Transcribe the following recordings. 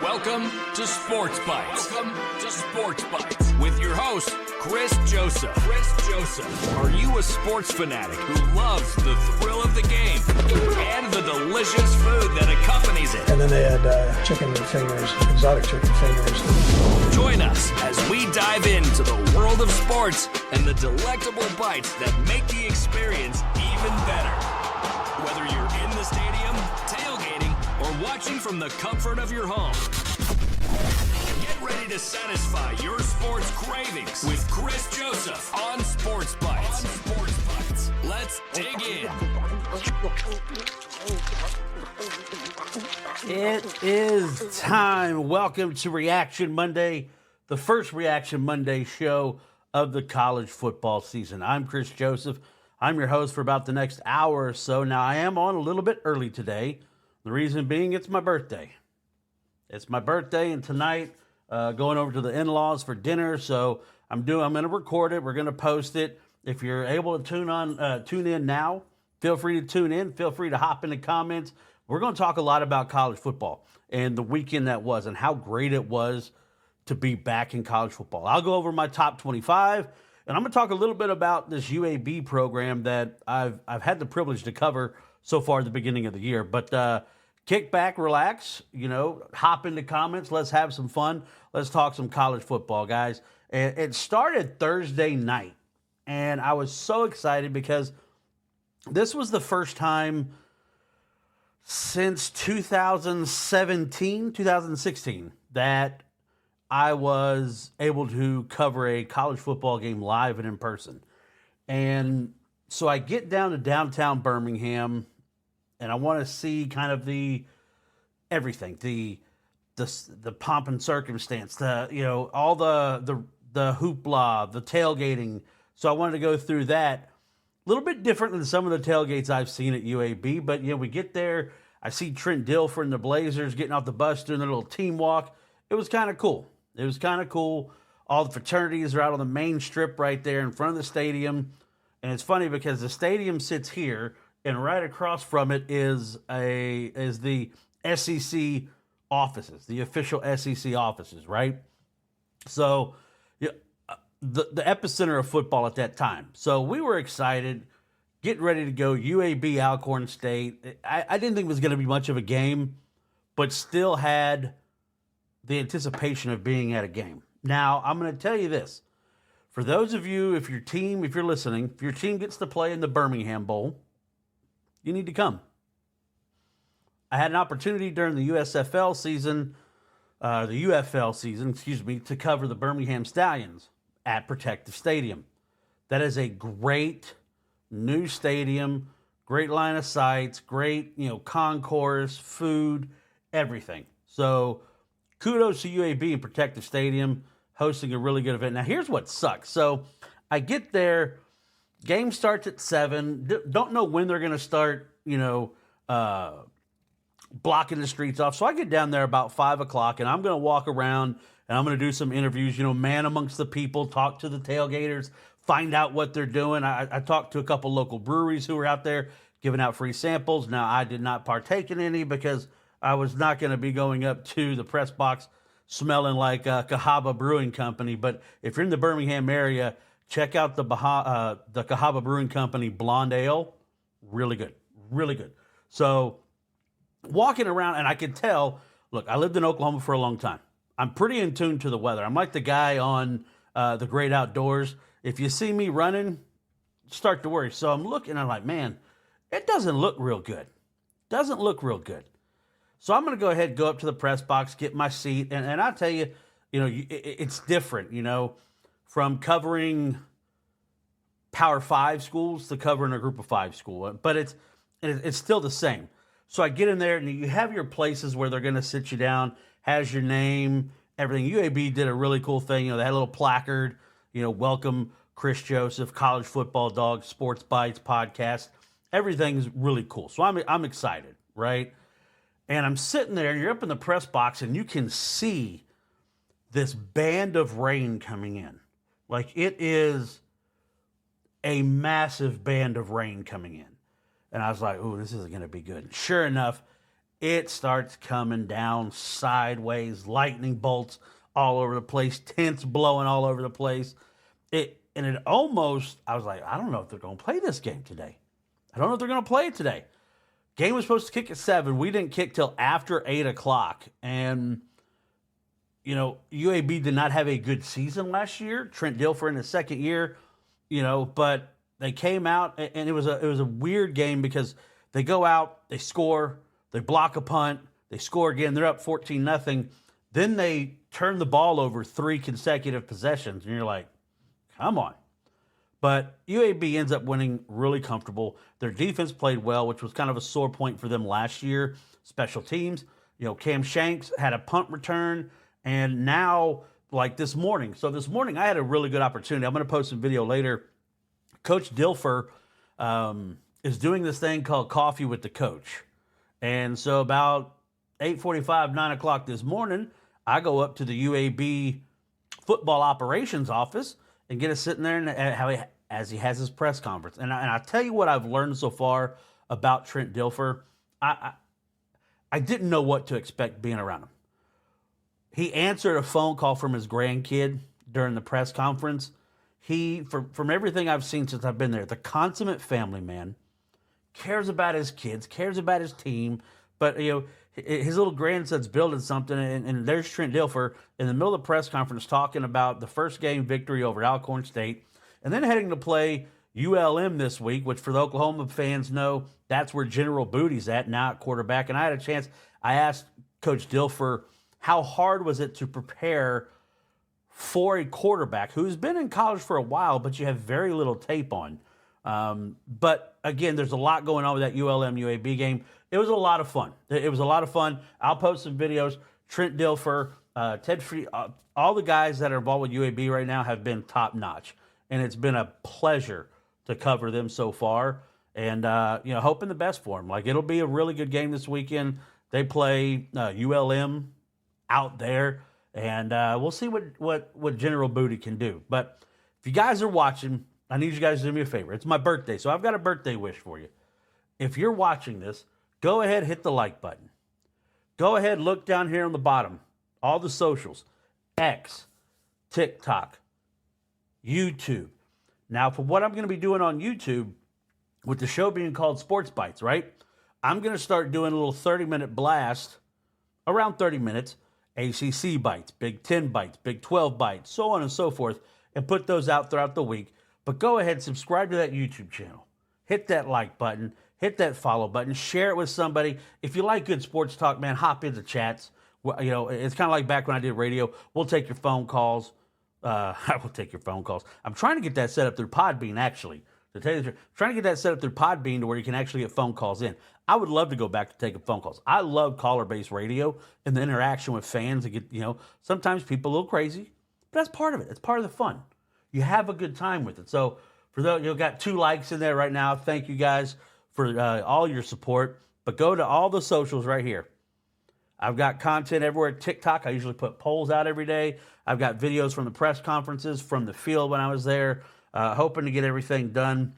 Welcome to Sports Bites. With your host, Chris Joseph. Are you a sports fanatic who loves the thrill of the game and the delicious food that accompanies it? And then they had chicken fingers, exotic chicken fingers. Join us as we dive into the world of sports and the delectable bites that make the experience even better. Whether you're in the stadium, tailgating, or watching from the comfort of your home. Get ready to satisfy your sports cravings with Chris Joseph on Sports Bites. Let's dig in. It is time. Welcome to Reaction Monday, the first Reaction Monday show of the college football season. I'm Chris Joseph. I'm your host for about the next hour or so. Now, I am on a little bit early today. The reason being, it's my birthday. It's my birthday, and tonight, going over to the in-laws for dinner. So I'm going to record it. We're going to post it. If you're able to tune in now, feel free to tune in. Feel free to hop in the comments. We're going to talk a lot about college football and the weekend that was and how great it was to be back in college football. I'll go over my top 25, and I'm going to talk a little bit about this UAB program that I've had the privilege to cover so far at the beginning of the year. But kick back, relax, hop in the comments. Let's have some fun. Let's talk some college football, guys. And it started Thursday night, and I was so excited because this was the first time since 2016 that I was able to cover a college football game live and in person. And so I get down to downtown Birmingham, and I want to see kind of the everything, the pomp and circumstance, all the hoopla, the tailgating. So I wanted to go through that. A little bit different than some of the tailgates I've seen at UAB, but we get there. I see Trent Dilfer and the Blazers getting off the bus doing their little team walk. It was kind of cool. All the fraternities are out on the main strip right there in front of the stadium. And it's funny because the stadium sits here, and right across from it is the SEC offices, the official SEC offices, right? So the epicenter of football at that time. So we were excited, getting ready to go. UAB Alcorn State. I didn't think it was going to be much of a game, but still had the anticipation of being at a game. Now, I'm going to tell you this. For those of you, if your team gets to play in the Birmingham Bowl, you need to come. I had an opportunity during the UFL season, to cover the Birmingham Stallions at Protective Stadium. That is a great new stadium, great line of sights, great, concourse, food, everything. So kudos to UAB and Protective Stadium hosting a really good event. Now, here's what sucks. So I get there, game starts at 7. Don't know when they're going to start, blocking the streets off. So I get down there about 5 o'clock, and I'm going to walk around, and I'm going to do some interviews, man amongst the people, talk to the tailgaters, find out what they're doing. I talked to a couple local breweries who were out there giving out free samples. Now, I did not partake in any because I was not going to be going up to the press box smelling like Cahaba Brewing Company. But if you're in the Birmingham area, check out the Cahaba Brewing Company Blonde Ale. Really good. Really good. So walking around, and I could tell, look, I lived in Oklahoma for a long time. I'm pretty in tune to the weather. I'm like the guy on The Great Outdoors. If you see me running, start to worry. So I'm looking, I'm like, man, it doesn't look real good. So I'm going to go up to the press box, get my seat, and I'll tell you, it's different, from covering Power 5 schools to covering a Group of 5 school, but it's still the same. So I get in there, and you have your places where they're going to sit you down, has your name, everything. UAB did a really cool thing. They had a little placard, welcome Chris Joseph, College Football Dog, Sports Bites podcast. Everything's really cool. So I'm excited, right? And I'm sitting there, and you're up in the press box, and you can see this band of rain coming in. Like, it is a massive band of rain coming in. And I was like, ooh, this isn't going to be good. Sure enough, it starts coming down sideways, lightning bolts all over the place, tents blowing all over the place. It almost, I was like, I don't know if they're going to play this game today. I don't know if they're going to play it today. Game was supposed to kick at 7. We didn't kick till after 8 o'clock. And, you know, UAB did not have a good season last year. Trent Dilfer in his second year, you know, but they came out and it was a weird game because they go out, they score, they block a punt, they score again, they're up 14-0. Then they turn the ball over 3 consecutive possessions, and you're like, come on. But UAB ends up winning really comfortable. Their defense played well, which was kind of a sore point for them last year. Special teams, you know, Cam Shanks had a punt return, and now, like this morning. So this morning I had a really good opportunity. I'm going to post a video later. Coach Dilfer is doing this thing called Coffee with the Coach. And so about 8:45, 9 o'clock this morning, I go up to the UAB football operations office and get us sitting there and as he has his press conference. And I tell you what I've learned so far about Trent Dilfer. I didn't know what to expect being around him. He answered a phone call from his grandkid during the press conference. He, from everything I've seen since I've been there, the consummate family man, cares about his kids, cares about his team. But, you know, his little grandson's building something, and there's Trent Dilfer in the middle of the press conference talking about the first game victory over Alcorn State, and then heading to play ULM this week, which for the Oklahoma fans know, that's where General Booty's at now at quarterback. And I had a chance, I asked Coach Dilfer, how hard was it to prepare for a quarterback who's been in college for a while, but you have very little tape on? But again, there's a lot going on with that ULM UAB game. It was a lot of fun. It was a lot of fun. I'll post some videos. Trent Dilfer, Ted Free, all the guys that are involved with UAB right now have been top notch, and it's been a pleasure to cover them so far. And you know, hoping the best for them. Like, it'll be a really good game this weekend. They play ULM out there, and we'll see what General Booty can do. But if you guys are watching, I need you guys to do me a favor. It's my birthday, so I've got a birthday wish for you. If you're watching this, go ahead, hit the like button. Go ahead, look down here on the bottom. All the socials. X, TikTok, YouTube. Now, for what I'm going to be doing on YouTube, with the show being called Sports Bites, right? I'm going to start doing a little 30-minute blast, around 30 minutes, ACC bites, Big 10 bites, Big 12 bites, so on and so forth, and put those out throughout the week. But go ahead, subscribe to that YouTube channel. Hit that like button. Hit that follow button. Share it with somebody. If you like good sports talk, man, hop into chats. Well, you know, it's kind of like back when I did radio. We'll take your phone calls. I will take your phone calls. I'm trying to get that set up through Podbean, actually. To tell you the truth, I'm trying to get that set up through Podbean to where you can actually get phone calls in. I would love to go back to taking phone calls. I love caller-based radio and the interaction with fans. To get, you know, sometimes people a little crazy, but that's part of it. It's part of the fun. You have a good time with it. So for those, you've got 2 likes in there right now. Thank you guys for all your support. But go to all the socials right here. I've got content everywhere. TikTok, I usually put polls out every day. I've got videos from the press conferences, from the field when I was there, hoping to get everything done,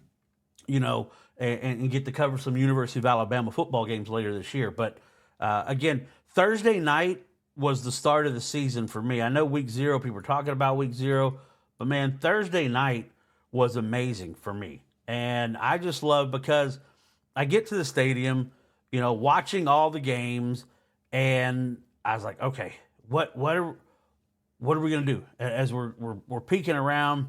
you know, and get to cover some University of Alabama football games later this year. But again, Thursday night was the start of the season for me. I know week 0, people were talking about week 0, but man, Thursday night was amazing for me. And I just love, because I get to the stadium, you know, watching all the games, and I was like, okay, what are we gonna do as we're peeking around?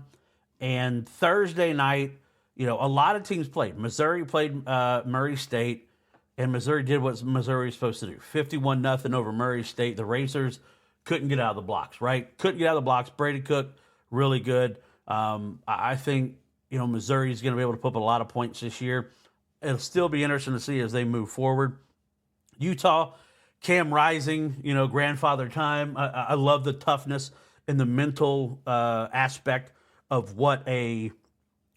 And Thursday night, you know, a lot of teams played. Missouri played Murray State, and Missouri did what Missouri was supposed to do: 51-0 over Murray State. The Racers couldn't get out of the blocks, right? Couldn't get out of the blocks. Brady Cook, really good. I think, you know, Missouri is going to be able to put up a lot of points this year. It'll still be interesting to see as they move forward. Utah, Cam Rising, you know, grandfather time. I love the toughness and the mental aspect of what a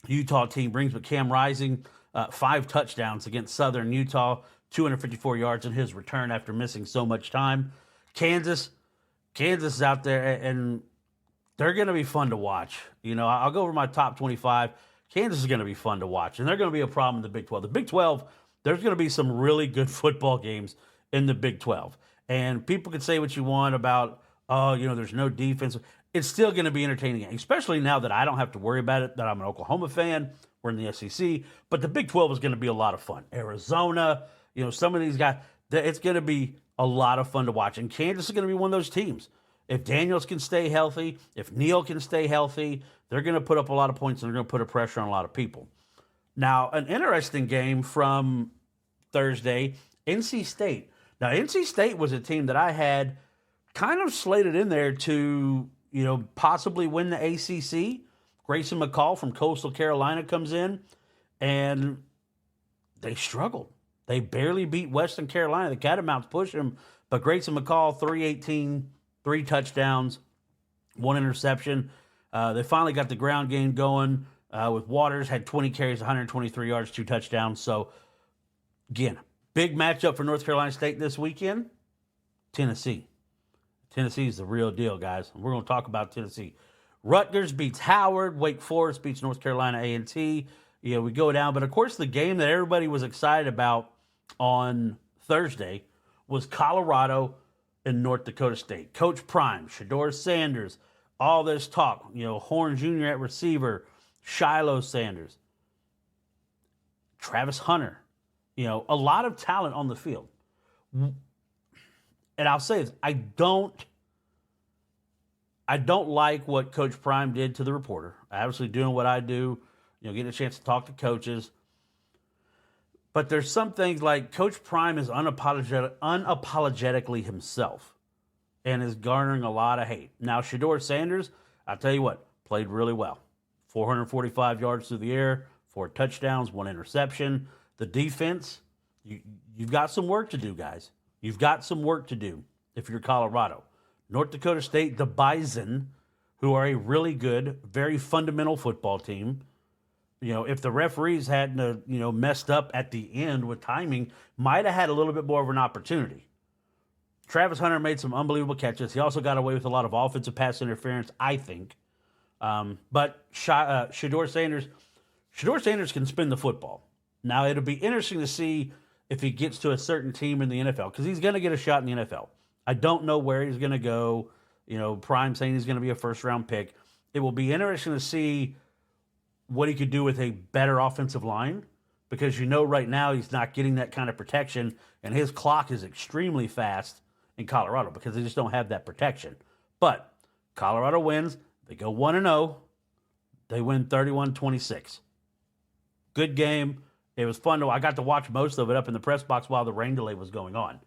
Utah team brings. But Cam Rising, 5 touchdowns against Southern Utah, 254 yards in his return after missing so much time. Kansas is out there, and they're going to be fun to watch. You know, I'll go over my top 25. Kansas is going to be fun to watch, and they're going to be a problem in the Big 12. The Big 12, there's going to be some really good football games in the Big 12. And people can say what you want about, there's no defense. It's still going to be entertaining, especially now that I don't have to worry about it, that I'm an Oklahoma fan. We're in the SEC. But the Big 12 is going to be a lot of fun. Arizona, some of these guys, it's going to be a lot of fun to watch. And Kansas is going to be one of those teams. If Daniels can stay healthy, if Neal can stay healthy, they're going to put up a lot of points and they're going to put a pressure on a lot of people. Now, an interesting game from Thursday, NC State. Now, NC State was a team that I had kind of slated in there to, possibly win the ACC. Grayson McCall from Coastal Carolina comes in, and they struggled. They barely beat Western Carolina. The Catamounts pushed them, but Grayson McCall, 318, 3 touchdowns, 1 interception. They finally got the ground game going with Waters, had 20 carries, 123 yards, 2 touchdowns. So, again, big matchup for North Carolina State this weekend. Tennessee. Tennessee is the real deal, guys. We're going to talk about Tennessee. Rutgers beats Howard. Wake Forest beats North Carolina A&T. We go down. But, of course, the game that everybody was excited about on Thursday was Colorado and North Dakota State. Coach Prime, Shedeur Sanders, all this talk. Horn Jr. at receiver, Shiloh Sanders, Travis Hunter. A lot of talent on the field. And I'll say this, I don't like what Coach Prime did to the reporter. Obviously doing what I do, getting a chance to talk to coaches. But there's some things like Coach Prime is unapologetically himself and is garnering a lot of hate. Now, Shedeur Sanders, I'll tell you what, played really well. 445 yards through the air, 4 touchdowns, 1 interception. The defense, you've got some work to do, guys. You've got some work to do if you're Colorado. North Dakota State, the Bison, who are a really good, very fundamental football team. If the referees hadn't, messed up at the end with timing, might have had a little bit more of an opportunity. Travis Hunter made some unbelievable catches. He also got away with a lot of offensive pass interference, I think. But Shedeur Sanders can spin the football. Now, it'll be interesting to see if he gets to a certain team in the NFL, because he's going to get a shot in the NFL. I don't know where he's going to go. Prime saying he's going to be a first-round pick. It will be interesting to see what he could do with a better offensive line, because right now he's not getting that kind of protection, and his clock is extremely fast in Colorado because they just don't have that protection. But Colorado wins. They go 1-0. They win 31-26. Good game. It was fun. I got to watch most of it up in the press box while the rain delay was going on.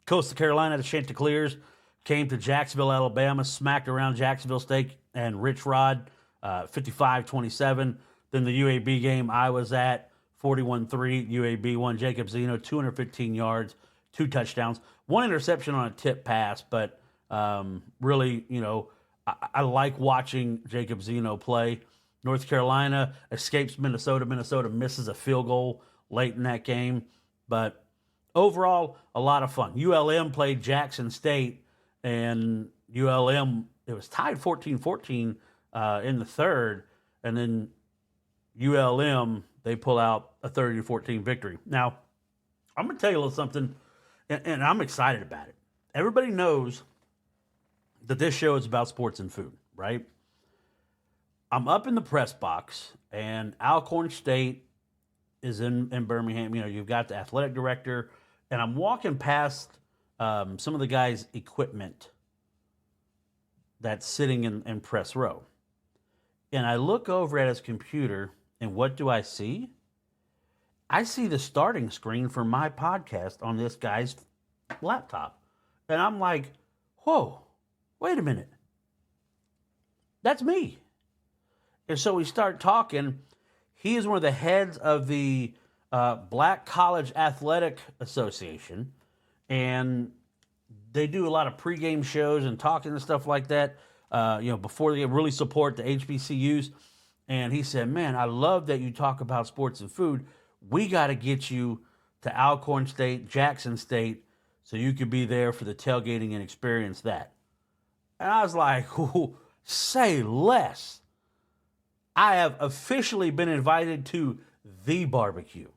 Coastal Carolina, the Chanticleers, came to Jacksonville, Alabama, smacked around Jacksonville State and Rich Rod, 55-27. Then the UAB game I was at, 41-3. UAB won. Jacob Zeno, 215 yards, 2 touchdowns, 1 interception on a tip pass. But really, I like watching Jacob Zeno play. North Carolina escapes Minnesota. Minnesota misses a field goal late in that game. But overall, a lot of fun. ULM played Jackson State, and ULM, it was tied 14-14 in the third. And then ULM, they pull out a 30-14 victory. Now, I'm going to tell you a little something, and I'm excited about it. Everybody knows that this show is about sports and food, right? I'm up in the press box, and Alcorn State is in Birmingham. You've got the athletic director, and I'm walking past some of the guys' equipment that's sitting in press row. And I look over at his computer, and what do I see? I see the starting screen for my podcast on this guy's laptop. And I'm like, whoa, wait a minute. That's me. And so we start talking. He is one of the heads of the Black College Athletic Association. And they do a lot of pregame shows and talking and stuff like that, before they really support the HBCUs. And he said, man, I love that you talk about sports and food. We got to get you to Alcorn State, Jackson State, so you could be there for the tailgating and experience that. And I was like, ooh, say less. I have officially been invited to the barbecue.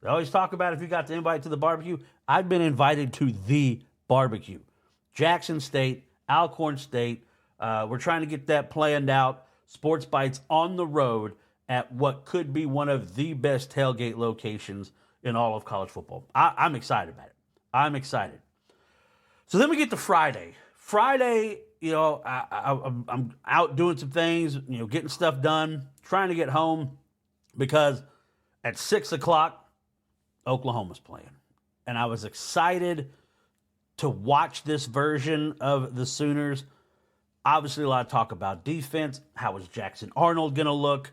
They always talk about if you got the invite to the barbecue. I've been invited to the barbecue. Jackson State, Alcorn State. We're trying to get that planned out. Sports Bites on the road at what could be one of the best tailgate locations in all of college football. I'm excited about it. I'm excited. So then we get to Friday. Friday, I'm out doing some things, getting stuff done, trying to get home because at 6 o'clock, Oklahoma's playing. And I was excited to watch this version of the Sooners. Obviously, a lot of talk about defense. How is Jackson Arnold going to look?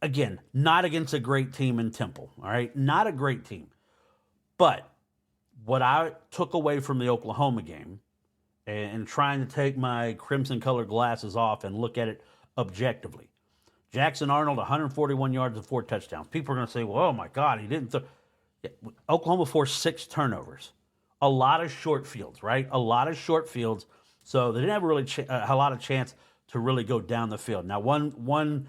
Again, not against a great team in Temple, all right? Not a great team. But what I took away from the Oklahoma game and trying to take my crimson-colored glasses off and look at it objectively, Jackson Arnold, 141 yards and 4 touchdowns. People are going to say, well, oh, my God, he didn't Oklahoma forced 6 turnovers. A lot of short fields, right? A lot of short fields. So they didn't have really a lot of chance to really go down the field. Now, one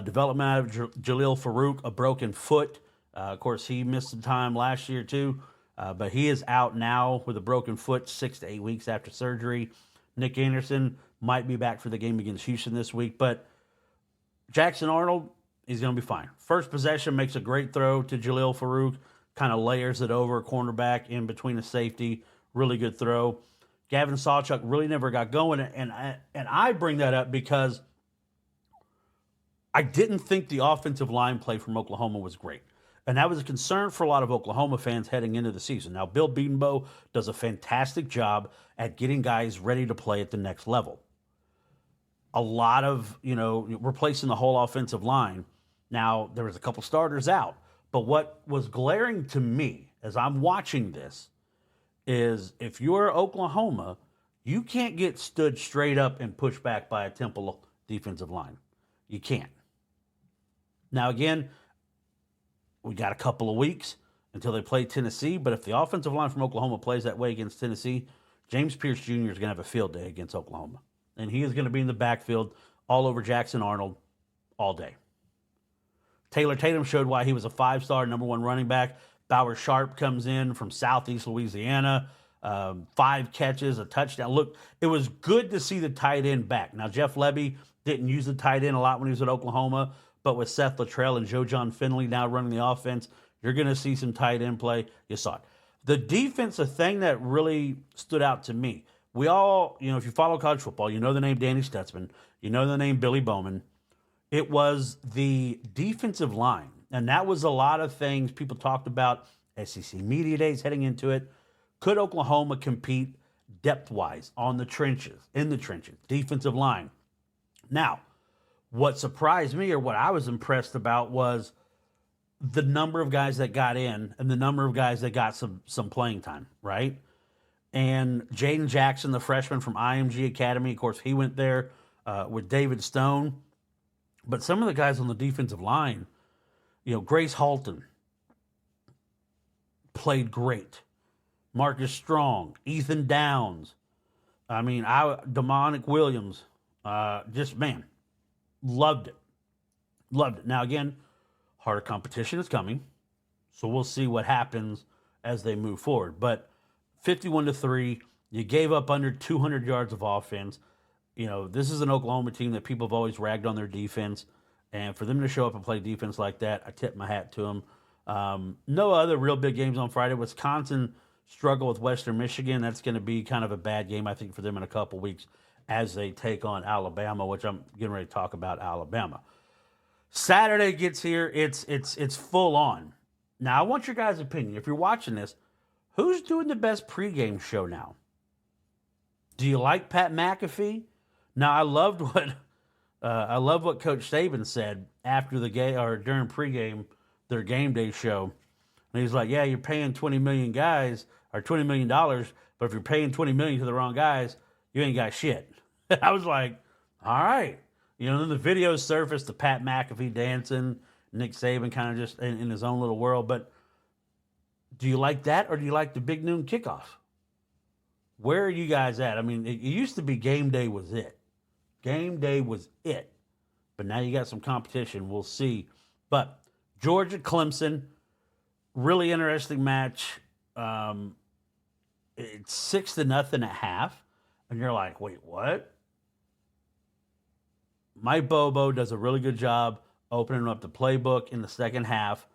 development out of Jalil Farouk, a broken foot. Of course, he missed some time last year too, but he is out now with a broken foot 6 to 8 weeks after surgery. Nick Anderson might be back for the game against Houston this week, but Jackson Arnold, he's going to be fine. First possession makes a great throw to Jalil Farouk, kind of layers it over a cornerback in between a safety. Really good throw. Gavin Sawchuk really never got going, and I bring that up because I didn't think the offensive line play from Oklahoma was great. And that was a concern for a lot of Oklahoma fans heading into the season. Now, Bill Bedenbaugh does a fantastic job at getting guys ready to play at the next level. A lot of, replacing the whole offensive line. Now, there was a couple starters out. But what was glaring to me as I'm watching this is if you're Oklahoma, you can't get stood straight up and pushed back by a Temple defensive line. You can't. Now, again, we got a couple of weeks until they play Tennessee, but if the offensive line from Oklahoma plays that way against Tennessee, James Pierce Jr. is going to have a field day against Oklahoma. And he is going to be in the backfield all over Jackson Arnold all day. Taylor Tatum showed why he was a 5-star number 1 running back. Bauer Sharp comes in from Southeast Louisiana, 5 catches, a touchdown. Look, it was good to see the tight end back. Now, Jeff Levy didn't use the tight end a lot when he was at Oklahoma, but with Seth Luttrell and Joe John Finley now running the offense, you're going to see some tight end play. You saw it. The defense, a thing that really stood out to me. We all, if you follow college football, you know the name Danny Stutzman. You know the name Billy Bowman. It was the defensive line. And that was a lot of things people talked about SEC Media Days heading into it. Could Oklahoma compete depth-wise in the trenches, defensive line? Now, what surprised me or what I was impressed about was the number of guys that got in and the number of guys that got some playing time, right? And Jaden Jackson, the freshman from IMG Academy, of course, he went there with David Stone. But some of the guys on the defensive line, Grace Halton played great. Marcus Strong, Ethan Downs, Demonic Williams, loved it. Loved it. Now, again, harder competition is coming, so we'll see what happens as they move forward. But 51-3, you gave up under 200 yards of offense. This is an Oklahoma team that people have always ragged on their defense, and for them to show up and play defense like that, I tip my hat to them. No other real big games on Friday. Wisconsin struggled with Western Michigan. That's going to be kind of a bad game, I think, for them in a couple weeks as they take on Alabama, which I'm getting ready to talk about Alabama. Saturday gets here. It's full on. Now, I want your guys' opinion. If you're watching this, who's doing the best pregame show now? Do you like Pat McAfee? Now, I loved what Coach Saban said after the game or during pregame, their game day show. And he's like, "Yeah, you're paying $20 million guys or $20 million, but if you're paying $20 million to the wrong guys, you ain't got shit." I was like, "All right." Then the videos surfaced, the Pat McAfee dancing, Nick Saban kind of just in his own little world. But do you like that, or do you like the big noon kickoff? Where are you guys at? It used to be game day was it. Game day was it. But now you got some competition. We'll see. But Georgia Clemson, really interesting match. It's 6-0 at half, and you're like, wait, what? Mike Bobo does a really good job opening up the playbook in the second half.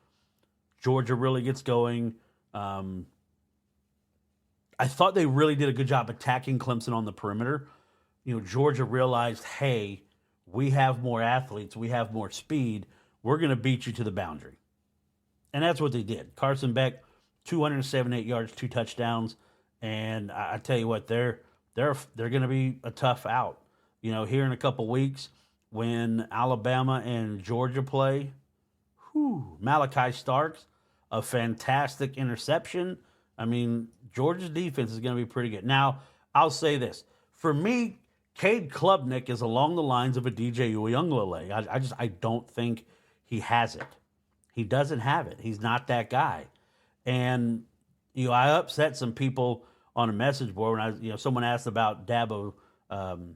Georgia really gets going. I thought they really did a good job attacking Clemson on the perimeter. Georgia realized, hey, we have more athletes, we have more speed. We're going to beat you to the boundary. And that's what they did. Carson Beck, 278 yards, 2 touchdowns. And I tell you what, they're going to be a tough out. Here in a couple weeks when Alabama and Georgia play, Malachi Starks, a fantastic interception. I mean, Georgia's defense is going to be pretty good. Now, I'll say this. For me, Cade Klubnik is along the lines of a DJ Uiagalelei. I don't think he has it. He doesn't have it. He's not that guy. And, I upset some people on a message board when someone asked about Dabo and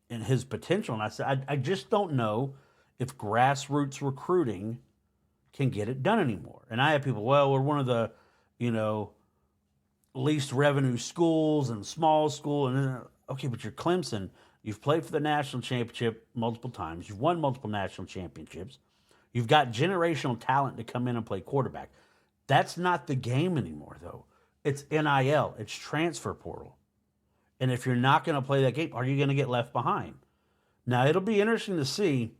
his potential. And I said, I just don't know if grassroots recruiting can get it done anymore. And I have people, well, we're one of the, least revenue schools and small school. And okay, but you're Clemson. You've played for the national championship multiple times. You've won multiple national championships. You've got generational talent to come in and play quarterback. That's not the game anymore, though. It's NIL. It's transfer portal. And if you're not going to play that game, are you going to get left behind? Now, it'll be interesting to see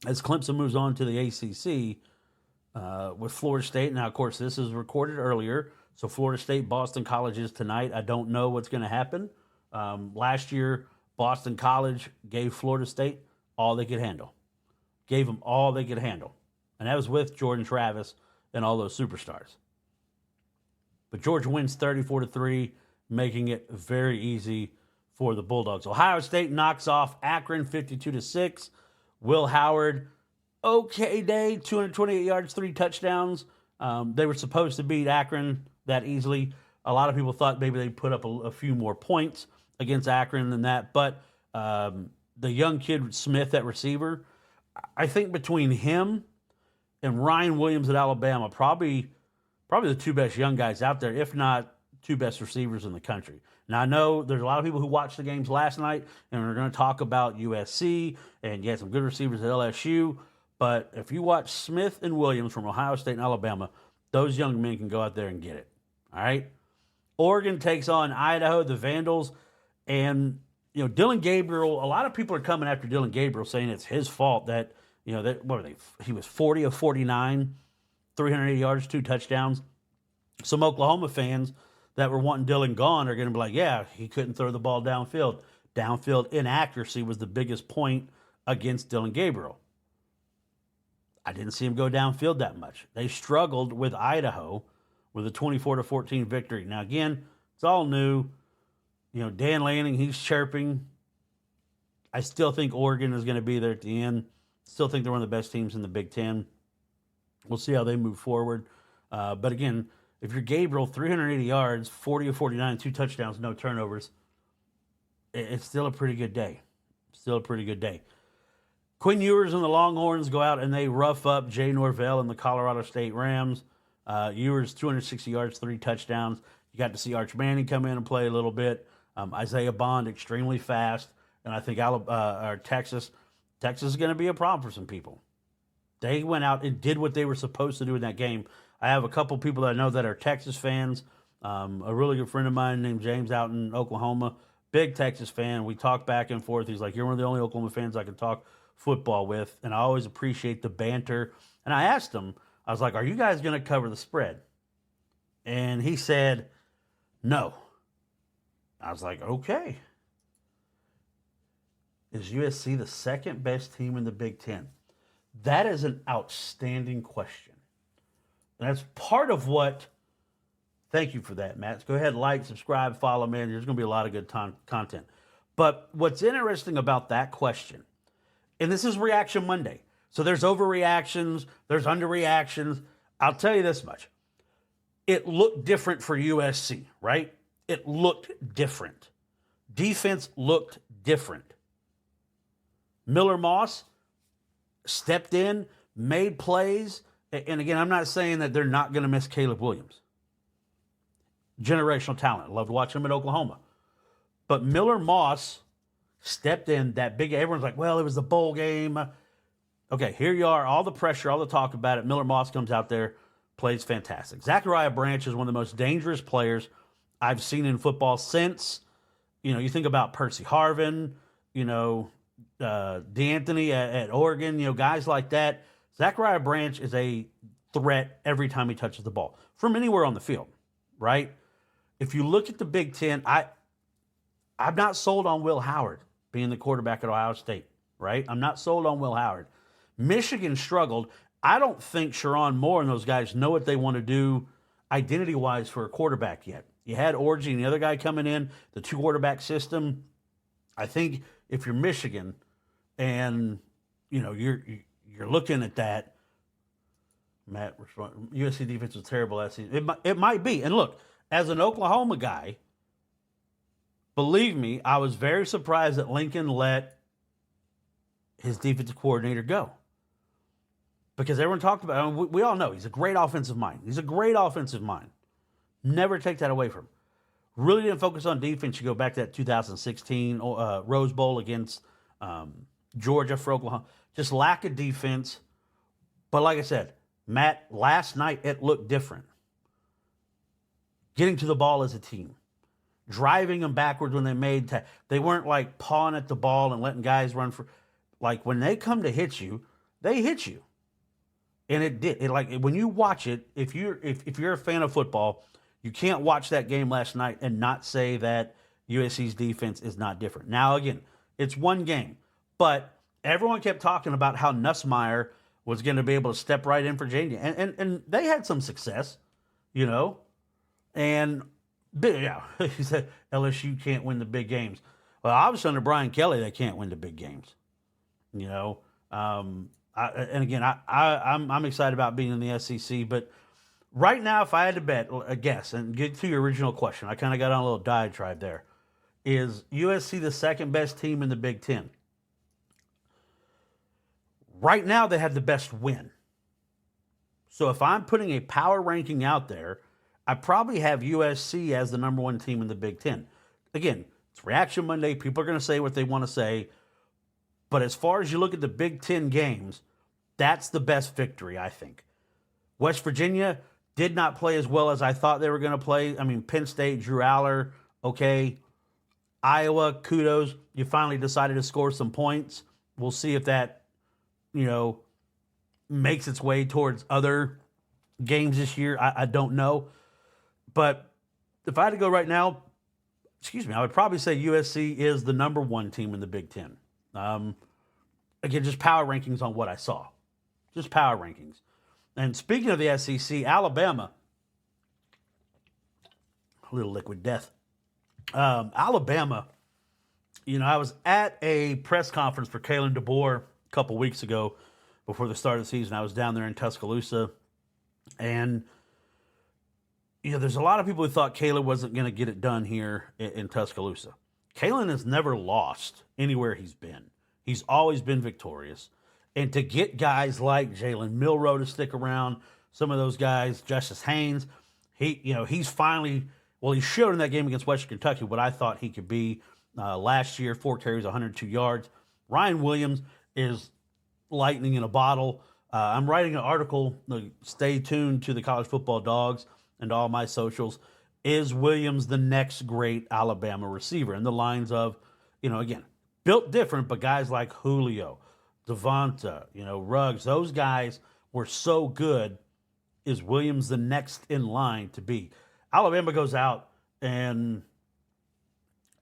as Clemson moves on to the ACC with Florida State. Now, of course, this is recorded earlier. So Florida State, Boston College is tonight. I don't know what's going to happen. Last year, Boston College gave Florida State all they could handle. Gave them all they could handle. And that was with Jordan Travis and all those superstars. But Georgia wins 34-3, making it very easy for the Bulldogs. Ohio State knocks off Akron 52-6. Will Howard, okay day, 228 yards, 3 touchdowns. They were supposed to beat Akron that easily. A lot of people thought maybe they'd put up a few more points against Akron than that. But the young kid Smith at receiver, I think between him and Ryan Williams at Alabama, probably the 2 best young guys out there, if not 2 best receivers in the country. Now, I know there's a lot of people who watched the games last night, and we're going to talk about USC, and you had some good receivers at LSU. But if you watch Smith and Williams from Ohio State and Alabama, those young men can go out there and get it. All right? Oregon takes on Idaho, the Vandals. And, Dylan Gabriel, a lot of people are coming after Dylan Gabriel saying it's his fault that, what were they? He was 40 of 49, 380 yards, 2 touchdowns. Some Oklahoma fans that were wanting Dylan gone are going to be like, yeah, he couldn't throw the ball downfield. Downfield inaccuracy was the biggest point against Dylan Gabriel. I didn't see him go downfield that much. They struggled with Idaho with a 24-14 victory. Now, again, it's all new. Dan Lanning, he's chirping. I still think Oregon is going to be there at the end. Still think they're one of the best teams in the Big Ten. We'll see how they move forward. But again, if you're Gabriel, 380 yards, 40 of 49, 2 touchdowns, no turnovers, it's still a pretty good day. Still a pretty good day. Quinn Ewers and the Longhorns go out and they rough up Jay Norvell and the Colorado State Rams. Ewers, 260 yards, 3 touchdowns. You got to see Arch Manning come in and play a little bit. Isaiah Bond, extremely fast. And I think Texas is going to be a problem for some people. They went out and did what they were supposed to do in that game. I have a couple people that I know that are Texas fans. A really good friend of mine named James out in Oklahoma, big Texas fan. We talk back and forth. He's like, you're one of the only Oklahoma fans I can talk football with. And I always appreciate the banter. And I asked him, I was like, are you guys going to cover the spread? And he said, no. I was like, okay. Is USC the second best team in the Big Ten? That is an outstanding question. And that's part of what, thank you for that, Matt. Go ahead, like, subscribe, follow, man. There's going to be a lot of good content. But what's interesting about that question, and this is Reaction Monday, so there's overreactions, there's underreactions. I'll tell you this much. It looked different for USC, right? It looked different. Defense looked different. Miller Moss stepped in, made plays, And again, I'm not saying that they're not going to miss Caleb Williams. Generational talent. Loved watching him at Oklahoma. But Miller Moss stepped in that big. Everyone's like, well, it was the bowl game. Okay, here you are. All the pressure, all the talk about it. Miller Moss comes out there, plays fantastic. Zachariah Branch is one of the most dangerous players I've seen in football since, you think about Percy Harvin, DeAnthony at Oregon, guys like that. Zachariah Branch is a threat every time he touches the ball from anywhere on the field, right? If you look at the Big Ten, I'm not sold on Will Howard being the quarterback at Ohio State, right? I'm not sold on Will Howard. Michigan struggled. I don't think Sharon Moore and those guys know what they want to do identity-wise for a quarterback yet. You had Orji and the other guy coming in, the two-quarterback system. I think if you're Michigan and, you're looking at that, Matt, USC defense was terrible last season. It might be. And look, as an Oklahoma guy, believe me, I was very surprised that Lincoln let his defensive coordinator go. Because everyone talked about him. We all know he's a great offensive mind. He's a great offensive mind. Never take that away from him. Really didn't focus on defense. You go back to that 2016 Rose Bowl against Georgia for Oklahoma. Just lack of defense. But like I said, Matt, last night it looked different. Getting to the ball as a team. Driving them backwards when they weren't like pawing at the ball and letting guys run for. Like when they come to hit you, they hit you. And it did. When you watch it, if you're a fan of football, you can't watch that game last night and not say that USC's defense is not different. Now, again, it's one game. But everyone kept talking about how Nussmeier was going to be able to step right in for Virginia. And they had some success, And, yeah, he said LSU can't win the big games. Well, obviously under Brian Kelly, they can't win the big games. I'm excited about being in the SEC, but right now, if I had to bet, a guess, and get to your original question, I kind of got on a little diatribe there. Is USC the second best team in the Big Ten? Right now, they have the best win. So if I'm putting a power ranking out there, I probably have USC as the number one team in the Big Ten. Again, it's Reaction Monday. People are going to say what they want to say. But as far as you look at the Big Ten games, that's the best victory, I think. West Virginia did not play as well as I thought they were going to play. I mean, Penn State, Drew Aller, okay. Iowa, kudos. You finally decided to score some points. We'll see if that, makes its way towards other games this year. I don't know. But if I had to go right now, I would probably say USC is the number one team in the Big Ten. Again, just power rankings on what I saw. Just power rankings. And speaking of the SEC, Alabama, a little liquid death. Alabama, I was at a press conference for Kalen DeBoer a couple weeks ago before the start of the season. I was down there in Tuscaloosa. And, there's a lot of people who thought Kalen wasn't going to get it done here in Tuscaloosa. Kalen has never lost anywhere he's been. He's always been victorious. And to get guys like Jalen Milroe to stick around, some of those guys, Justice Haynes, he's finally, he showed in that game against Western Kentucky what I thought he could be last year, 4 carries, 102 yards. Ryan Williams is lightning in a bottle. I'm writing an article, stay tuned to the College Football Dogs and all my socials. Is Williams the next great Alabama receiver? In the lines of, again, built different, but guys like Julio, Devonta, Ruggs, those guys were so good. Is Williams the next in line to be? Alabama goes out and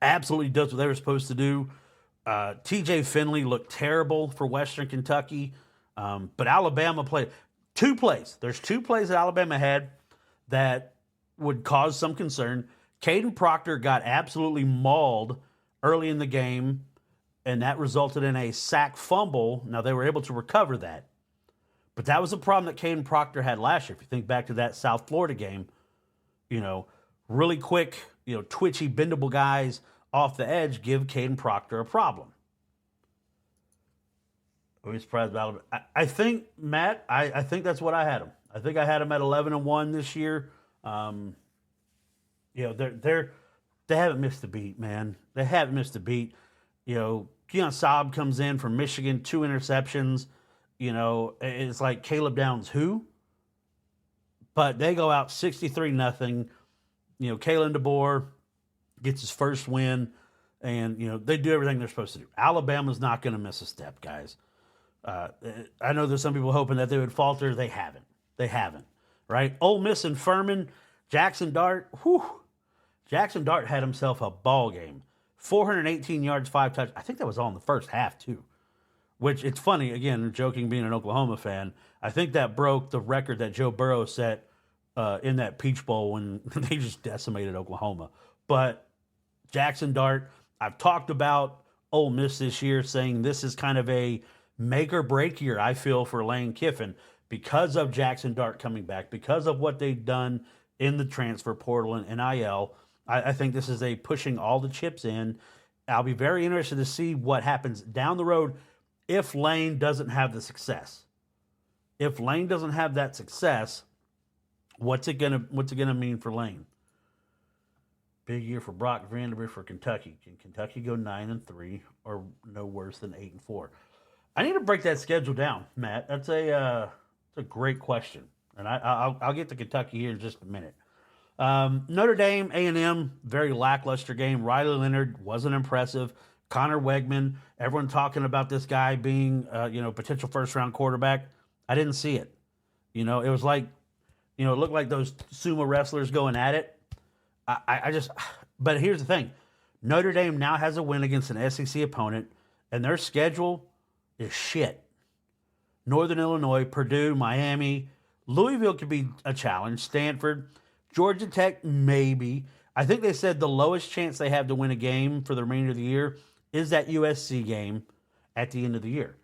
absolutely does what they were supposed to do. TJ Finley looked terrible for Western Kentucky, but Alabama played 2 plays. There's 2 plays that Alabama had that would cause some concern. Caden Proctor got absolutely mauled early in the game, and that resulted in a sack fumble. Now, they were able to recover that. But that was a problem that Caden Proctor had last year. If you think back to that South Florida game, really quick, twitchy, bendable guys off the edge give Caden Proctor a problem. Are we surprised about Alabama? I think, Matt, I think that's what I had them. I think I had them at 11-1 this year. They haven't missed a beat, man. They haven't missed a beat. Keon Saab comes in from Michigan, 2 interceptions. It's like Caleb Downs who? But they go out 63-0. Kalen DeBoer gets his first win, and, they do everything they're supposed to do. Alabama's not going to miss a step, guys. I know there's some people hoping that they would falter. They haven't. They haven't, right? Ole Miss and Furman, Jackson Dart, Jackson Dart had himself a ball game. 418 yards, 5 touchdowns. I think that was all in the first half, too. Which, it's funny, again, joking being an Oklahoma fan, I think that broke the record that Joe Burrow set in that Peach Bowl when they just decimated Oklahoma. But Jackson Dart, I've talked about Ole Miss this year, saying this is kind of a make or break year, I feel, for Lane Kiffin because of Jackson Dart coming back, because of what they've done in the transfer portal and NIL. I think this is a pushing all the chips in. I'll be very interested to see what happens down the road if Lane doesn't have the success. If Lane doesn't have that success, what's it gonna mean for Lane? Big year for Brock Vanderbilt for Kentucky. Can Kentucky go 9-3 or no worse than 8-4? I need to break that schedule down, Matt. That's a great question, and I'll get to Kentucky here in just a minute. Notre Dame, A&M, very lackluster game. Riley Leonard wasn't impressive. Connor Wegman, everyone talking about this guy being, potential first-round quarterback. I didn't see it. It was like, it looked like those sumo wrestlers going at it. But here's the thing. Notre Dame now has a win against an SEC opponent, and their schedule is shit. Northern Illinois, Purdue, Miami, Louisville could be a challenge. Stanford, Georgia Tech, maybe. I think they said the lowest chance they have to win a game for the remainder of the year is that USC game at the end of the year.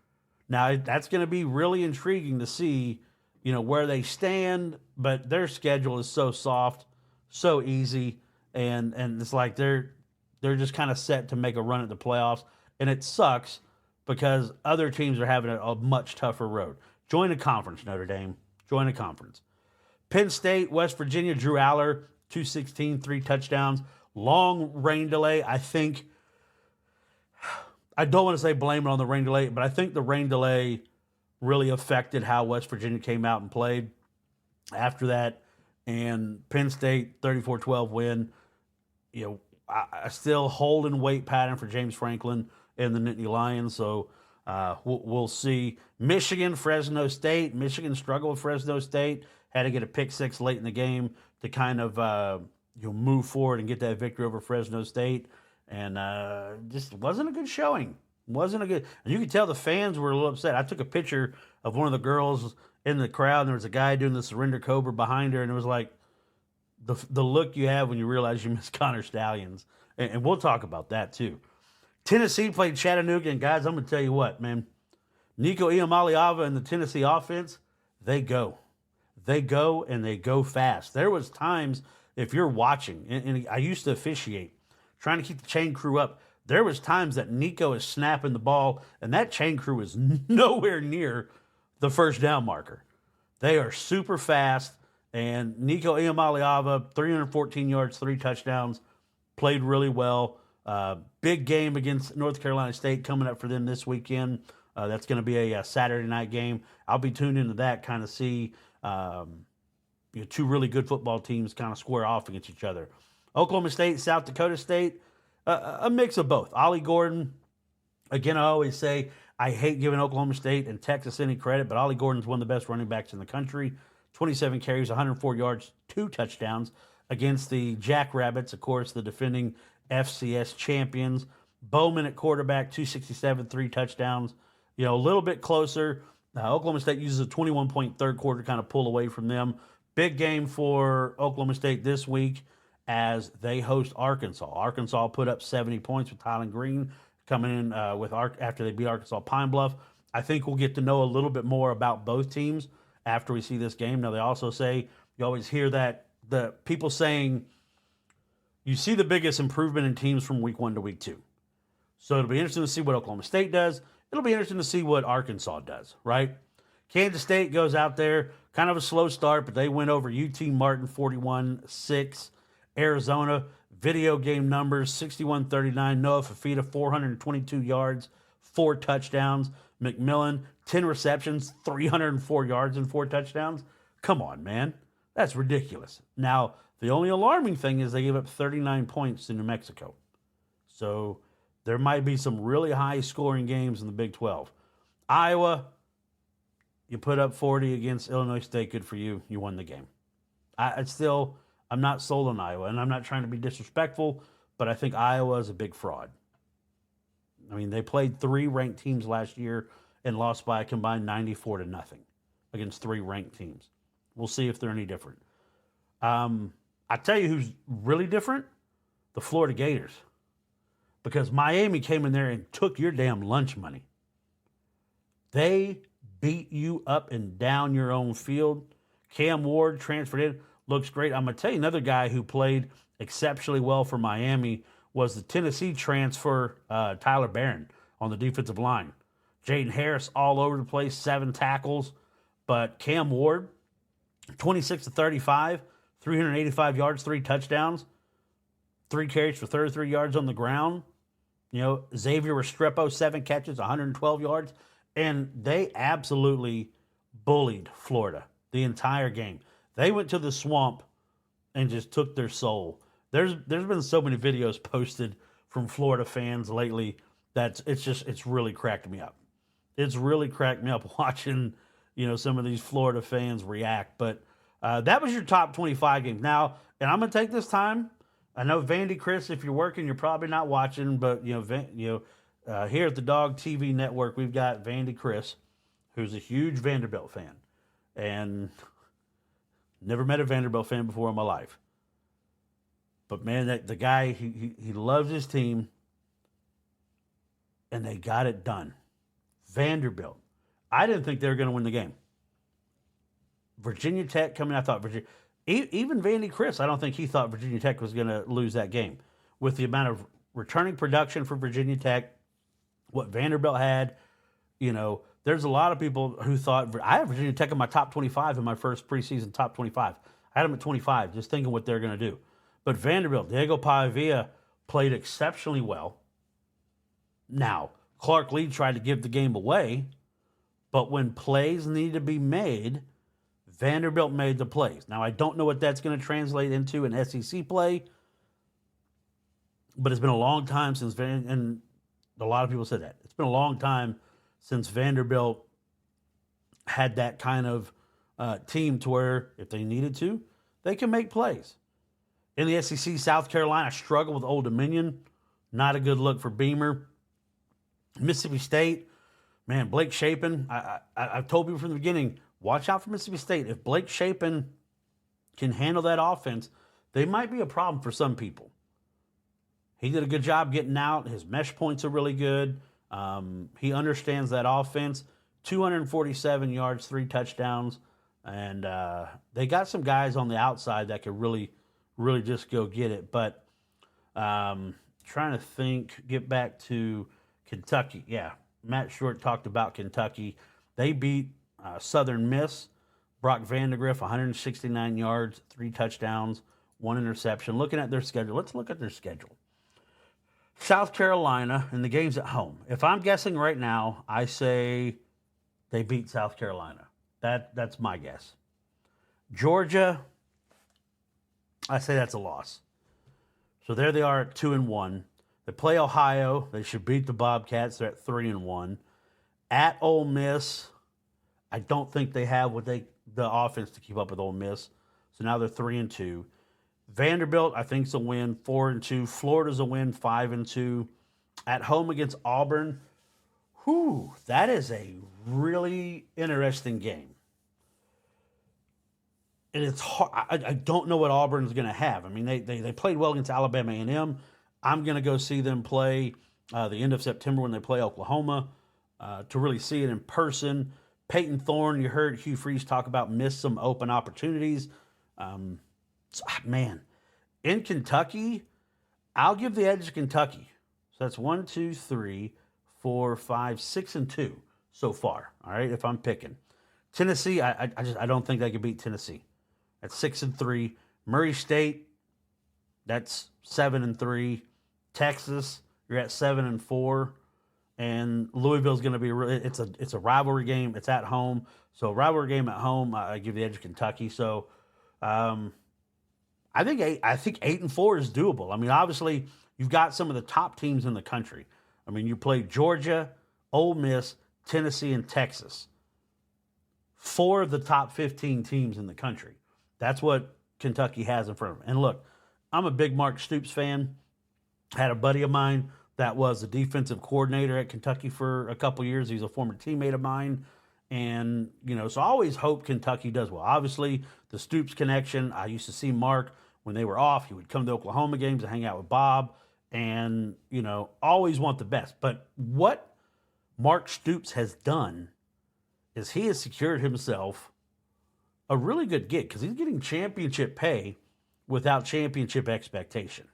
Now, that's going to be really intriguing to see, where they stand, but their schedule is so soft, so easy, and it's like they're just kind of set to make a run at the playoffs, and it sucks because other teams are having a much tougher road. Join a conference, Notre Dame. Join a conference. Penn State, West Virginia, Drew Aller, 216, 3 touchdowns. Long rain delay. I don't want to say blame it on the rain delay, but I think the rain delay really affected how West Virginia came out and played after that. And Penn State, 34-12 win. I still hold and wait pattern for James Franklin and the Nittany Lions, so we'll see. Michigan, Fresno State. Michigan struggled with Fresno State. Had to get a pick six late in the game to kind of move forward and get that victory over Fresno State. And just wasn't a good showing. And you could tell the fans were a little upset. I took a picture of one of the girls in the crowd, and there was a guy doing the surrender cobra behind her, and it was like the look you have when you realize you miss Connor Stallions. And we'll talk about that too. Tennessee played Chattanooga, and guys, I'm going to tell you what, man. Nico Iamaleava and the Tennessee offense, they go. They go, and they go fast. There was times, if you're watching, and I used to officiate, trying to keep the chain crew up, there was times that Nico is snapping the ball, and that chain crew is nowhere near the first down marker. They are super fast, and Nico Iamaleava, 314 yards, 3 touchdowns, played really well. Big game against North Carolina State coming up for them this weekend. That's going to be a Saturday night game. I'll be tuned into that, kind of see two really good football teams kind of square off against each other. Oklahoma State, South Dakota State, a mix of both. Ollie Gordon, again, I always say I hate giving Oklahoma State and Texas any credit, but Ollie Gordon's one of the best running backs in the country. 27 carries, 104 yards, 2 touchdowns against the Jackrabbits, of course, the defending FCS champions. Bowman at quarterback, 267, 3 touchdowns. A little bit closer. Oklahoma State uses a 21-point third quarter kind of pull away from them. Big game for Oklahoma State this week as they host Arkansas. Arkansas put up 70 points with Tylen Green coming in after they beat Arkansas Pine Bluff. I think we'll get to know a little bit more about both teams after we see this game. Now, they also say, you always hear that the people saying you see the biggest improvement in teams from week 1 to week 2. So it'll be interesting to see what Oklahoma State does. it'll be interesting to see what Arkansas does, right? Kansas State goes out there, kind of a slow start, but they win over UT Martin 41-6. Arizona, video game numbers, 61-39. Noah Fafita, 422 yards, 4 touchdowns. McMillan, 10 receptions, 304 yards, and 4 touchdowns. Come on, man. That's ridiculous. Now, the only alarming thing is they gave up 39 points to New Mexico. So there might be some really high-scoring games in the Big 12. Iowa, you put up 40 against Illinois State. Good for you. You won the game. I'm not sold on Iowa, and I'm not trying to be disrespectful, but I think Iowa is a big fraud. I mean, they played 3 ranked teams last year and lost by a combined 94-0 against 3 ranked teams. We'll see if they're any different. I tell you who's really different, the Florida Gators. Because Miami came in there and took your damn lunch money. They beat you up and down your own field. Cam Ward transferred in, looks great. I'm going to tell you another guy who played exceptionally well for Miami was the Tennessee transfer, Tyler Barron, on the defensive line. Jaden Harris all over the place, 7 tackles. But Cam Ward, 26-35, 385 yards, 3 touchdowns, 3 carries for 33 yards on the ground. You know, Xavier Restrepo, 7 catches, 112 yards. And they absolutely bullied Florida the entire game. They went to the swamp and just took their soul. There's been so many videos posted from Florida fans lately that it's really cracked me up. It's really cracked me up watching, some of these Florida fans react. But that was your top 25 games. Now, and I'm going to take this time. I know Vandy Chris, if you're working, you're probably not watching, but here at the Dog TV Network, we've got Vandy Chris, who's a huge Vanderbilt fan, and never met a Vanderbilt fan before in my life. But man, the guy, he loves his team, and they got it done. Vanderbilt. I didn't think they were going to win the game. Virginia Tech coming, I thought Virginia. Even Vandy Chris, I don't think he thought Virginia Tech was going to lose that game. With the amount of returning production for Virginia Tech, what Vanderbilt had, there's a lot of people who thought, I had Virginia Tech in my top 25 in my first preseason top 25. I had them at 25, just thinking what they're going to do. But Vanderbilt, Diego Pavia played exceptionally well. Now, Clark Lee tried to give the game away, but when plays needed to be made, Vanderbilt made the plays. Now, I don't know what that's going to translate into an SEC play, but it's been a long time since, and a lot of people said that. It's been a long time since Vanderbilt had that kind of team to where if they needed to, they can make plays. In the SEC, South Carolina struggled with Old Dominion. Not a good look for Beamer. Mississippi State, man, Blake Shapen. I've told people from the beginning, watch out for Mississippi State. If Blake Shapen can handle that offense, they might be a problem for some people. He did a good job getting out. His mesh points are really good. He understands that offense. 247 yards, 3 touchdowns. And they got some guys on the outside that could really just go get it. But trying to think, get back to Kentucky. Yeah, Matt Short talked about Kentucky. They beat Southern Miss. Brock Vandegrift, 169 yards, 3 touchdowns, 1 interception. Looking at their schedule, let's look at their schedule. South Carolina, and the game's at home. If I'm guessing right now, I say they beat South Carolina. That's my guess. Georgia, I say that's a loss. So there they are at 2-1. They play Ohio. They should beat the Bobcats. They're at 3-1. At Ole Miss, I don't think they have the offense to keep up with Ole Miss. So now they're 3-2. Vanderbilt, I think, is a win, 4-2. Florida's a win, 5-2. At home against Auburn, that is a really interesting game. And it's hard. I don't know what Auburn's going to have. I mean, they played well against Alabama A&M. I'm going to go see them play the end of September when they play Oklahoma to really see it in person. Peyton Thorne, you heard Hugh Freeze talk about missed some open opportunities. In Kentucky, I'll give the edge to Kentucky. So that's 1, 2, 3, 4, 5, 6-2 so far. All right, if I'm picking Tennessee, I don't think they could beat Tennessee. That's 6-3. Murray State, that's 7-3. Texas, you're at 7-4. And Louisville's going to be it's a rivalry game. It's at home, so rivalry game at home. I give the edge to Kentucky. So, I think 8-4 is doable. I mean, obviously you've got some of the top teams in the country. I mean, you play Georgia, Ole Miss, Tennessee, and Texas. 4 of the top 15 teams in the country. That's what Kentucky has in front of them. And look, I'm a big Mark Stoops fan. Had a buddy of mine that was the defensive coordinator at Kentucky for a couple years. He's a former teammate of mine. And, so I always hope Kentucky does well. Obviously, the Stoops connection, I used to see Mark when they were off. He would come to Oklahoma games and hang out with Bob and, always want the best. But what Mark Stoops has done is he has secured himself a really good gig because he's getting championship pay without championship expectation.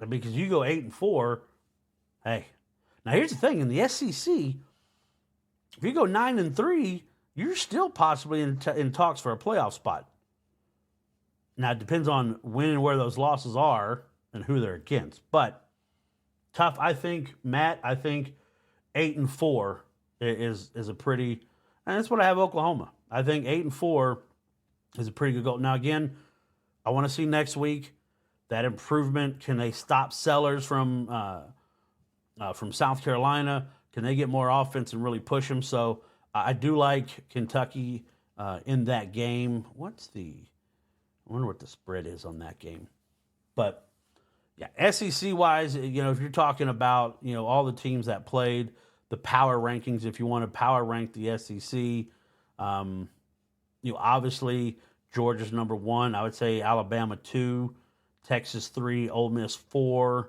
Because you go 8-4, hey. Now here's the thing: in the SEC, if you go 9-3, you're still possibly in talks for a playoff spot. Now it depends on when and where those losses are and who they're against. But tough, I think, Matt. I think 8-4 is a pretty, and that's what I have Oklahoma. I think 8-4 is a pretty good goal. Now again, I want to see next week. That improvement, can they stop Sellers from South Carolina? Can they get more offense and really push them? So I do like Kentucky in that game. I wonder what the spread is on that game. But, yeah, SEC-wise, if you're talking about, all the teams that played, the power rankings, if you want to power rank the SEC, obviously Georgia's number 1. I would say Alabama 2. Texas 3, Ole Miss 4,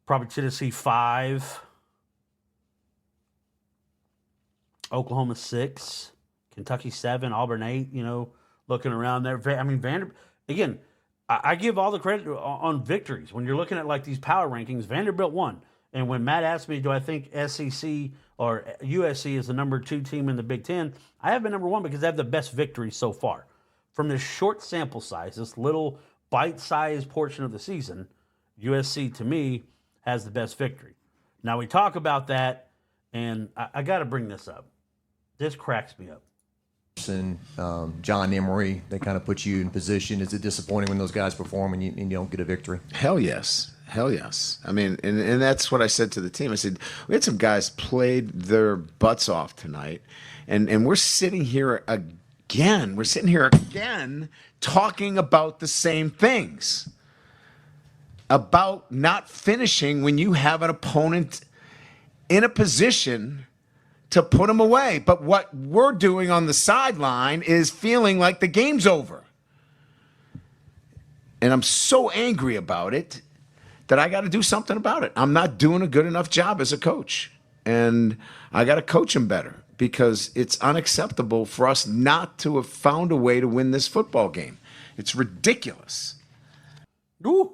probably Tennessee 5, Oklahoma 6, Kentucky 7, Auburn 8, looking around there. I mean, Vanderbilt, again, I give all the credit on victories. When you're looking at like these power rankings, Vanderbilt won. And when Matt asked me, do I think SEC or USC is the number 2 team in the Big Ten, I have been number 1 because they have the best victories so far. From this short sample size, this little bite-sized portion of the season, USC, to me, has the best victory. Now, we talk about that, and I got to bring this up. This cracks me up. John Emery, they kind of put you in position. Is it disappointing when those guys perform and you don't get a victory? Hell yes. Hell yes. I mean, and that's what I said to the team. I said, we had some guys played their butts off tonight, and we're sitting here again. We're sitting here again talking about the same things, about not finishing when you have an opponent in a position to put them away. But what we're doing on the sideline is feeling like the game's over. And I'm so angry about it that I got to do something about it. I'm not doing a good enough job as a coach. And I got to coach them better, because it's unacceptable for us not to have found a way to win this football game. It's ridiculous. Ooh,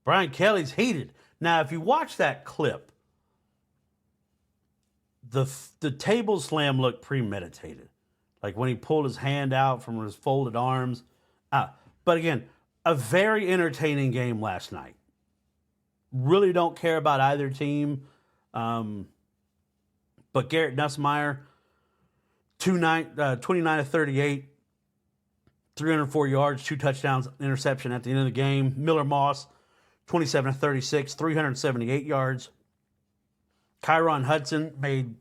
Brian Kelly's heated. Now, if you watch that clip, the table slam looked premeditated. Like when he pulled his hand out from his folded arms. But again, a very entertaining game last night. Really don't care about either team. But Garrett Nussmeier, 29 of 38, 304 yards, 2 touchdowns, interception at the end of the game. Miller Moss, 27 of 36, 378 yards. Kyron Hudson made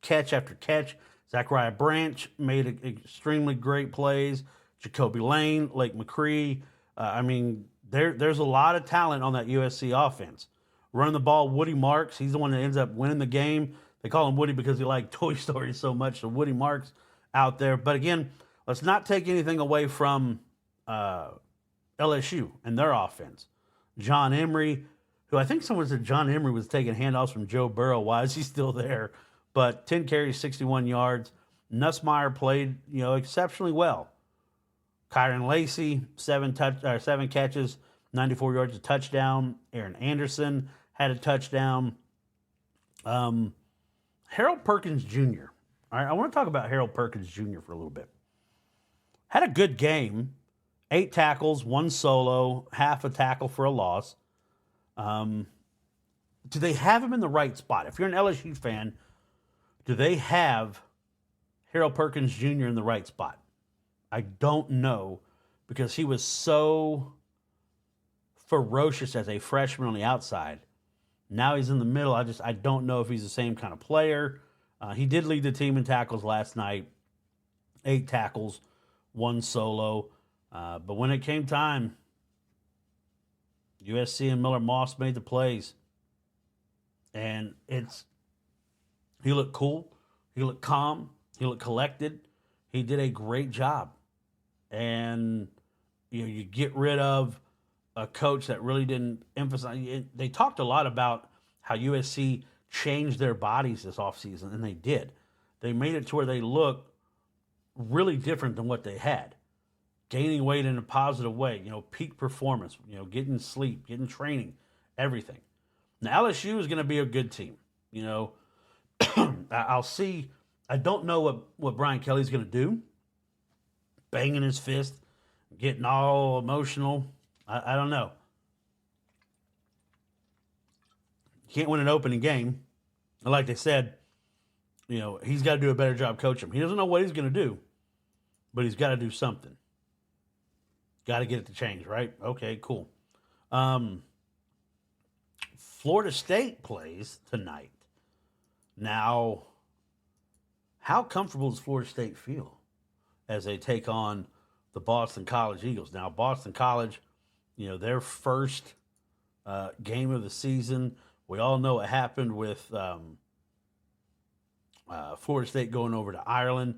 catch after catch. Zachariah Branch made extremely great plays. Jacoby Lane, Lake McCree. There's a lot of talent on that USC offense. Running the ball, Woody Marks. He's the one that ends up winning the game. They call him Woody because he liked Toy Story so much. So Woody Marks out there. But again, let's not take anything away from LSU and their offense. John Emery, who I think someone said John Emery was taking handoffs from Joe Burrow. Why is he still there? But 10 carries, 61 yards. Nussmeier played, exceptionally well. Kyron Lacey, 7 catches, 94 yards, a touchdown. Aaron Anderson had a touchdown. Harold Perkins Jr. All right, I want to talk about Harold Perkins Jr. for a little bit. Had a good game. 8 tackles, 1 solo, half a tackle for a loss. Do they have him in the right spot? If you're an LSU fan, do they have Harold Perkins Jr. in the right spot? I don't know, because he was so ferocious as a freshman on the outside. Now he's in the middle. I don't know if he's the same kind of player. He did lead the team in tackles last night. 8 tackles, 1 solo. But when it came time, USC and Miller Moss made the plays. And he looked cool. He looked calm. He looked collected. He did a great job. And you get rid of a coach that really didn't emphasize. They talked a lot about how USC changed their bodies this offseason, and they did. They made it to where they look really different than what they had. Gaining weight in a positive way, peak performance, getting sleep, getting training, everything. Now, LSU is going to be a good team. I'll see. I don't know what Brian Kelly's going to do. Banging his fist, getting all emotional. I don't know. Can't win an opening game. And like they said, he's got to do a better job coaching him. He doesn't know what he's going to do, but he's got to do something. Got to get it to change, right? Okay, cool. Florida State plays tonight. Now, how comfortable does Florida State feel as they take on the Boston College Eagles? Now, Boston College, their first game of the season. We all know what happened with Florida State going over to Ireland.